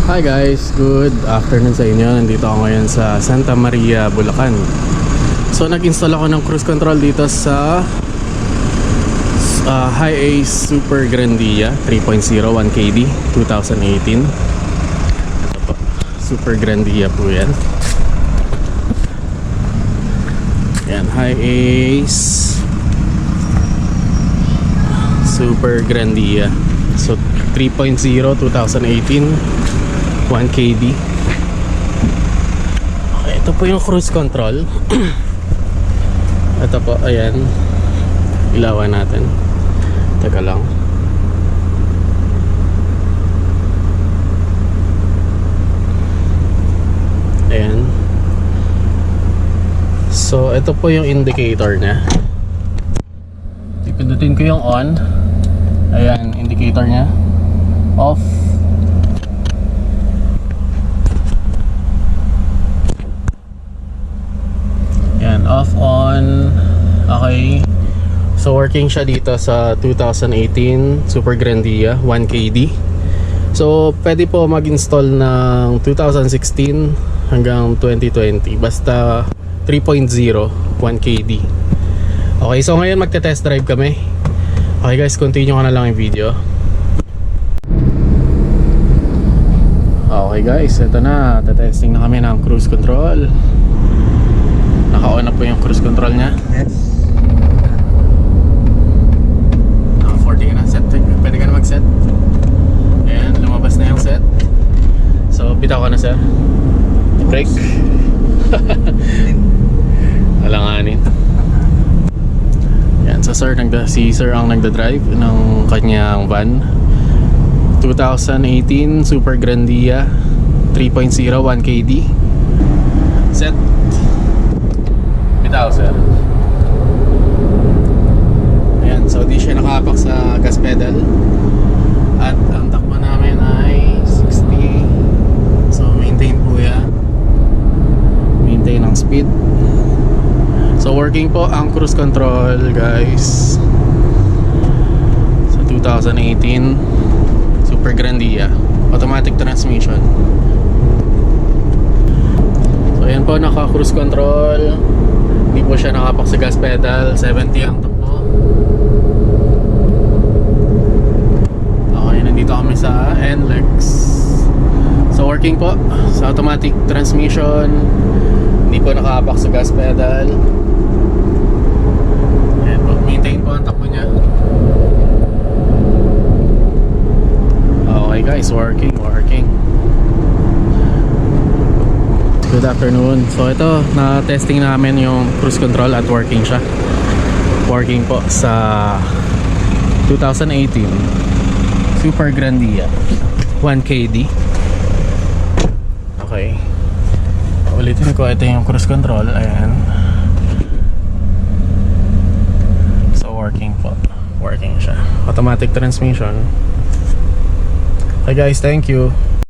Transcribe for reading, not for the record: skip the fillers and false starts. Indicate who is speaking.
Speaker 1: Hi guys, good afternoon sa inyo. Nandito ako ngayon sa Santa Maria, Bulacan. So nag-install ako ng cruise control dito sa Hi-Ace Super Grandia 3.0 1KD 2018. Ito po, Super Grandia po yan. Yan, Hi-Ace Super Grandia. So 3.0 2018 1KD. Okay, ito po yung cruise control. Ito po, ayan. Ilawan natin. Teka lang. Ayan. So, ito po yung indicator niya. Pindutin ko yung on. Ayan, indicator niya. Off. Off, on. Okay. So working siya dito sa 2018 Super Grandia 1KD. So pwede po mag-install ng 2016 hanggang 2020. Basta 3.0 1KD. Okay, so ngayon magte-test drive kami. Okay guys, continue ko na lang yung video. Okay guys, ito na. Testing na kami ng cruise control. Naka-on na po yung cruise control niya.
Speaker 2: Yes.
Speaker 1: Naka 40 ka na. Set. Pwede ka na mag-set. Ayan, lumabas na yung set. So, bitaw ka na sir. Brake. Alanganin. Ayan, so sir, si sir ang nagda-drive ng kanyang van. 2018 Super Grandia 3.0 1KD. Set. Bitaw sir. Ayan, so di siya nakapak sa gas pedal. At ang takbo namin ay 60. So maintain po yan. Maintain ang speed. So working po ang cruise control guys sa 2018 Super Grandia automatic transmission. So ayan po, naka cruise control. Hindi po siya nakapak sa gas pedal. 70 ang takbo. Okay, nandito kami sa NLEX. So working po sa automatic transmission. Hindi po nakapak sa gas pedal. Ayan po, maintain po ang takbo niya. Okay guys, working. Good afternoon. So ito, na-testing namin yung cruise control at working siya. Working po sa 2018 Super Grandia 1KD. Okay. Ulitin ko, ito yung cruise control. Ayan. So working po. Working siya. Automatic transmission. Okay guys, thank you.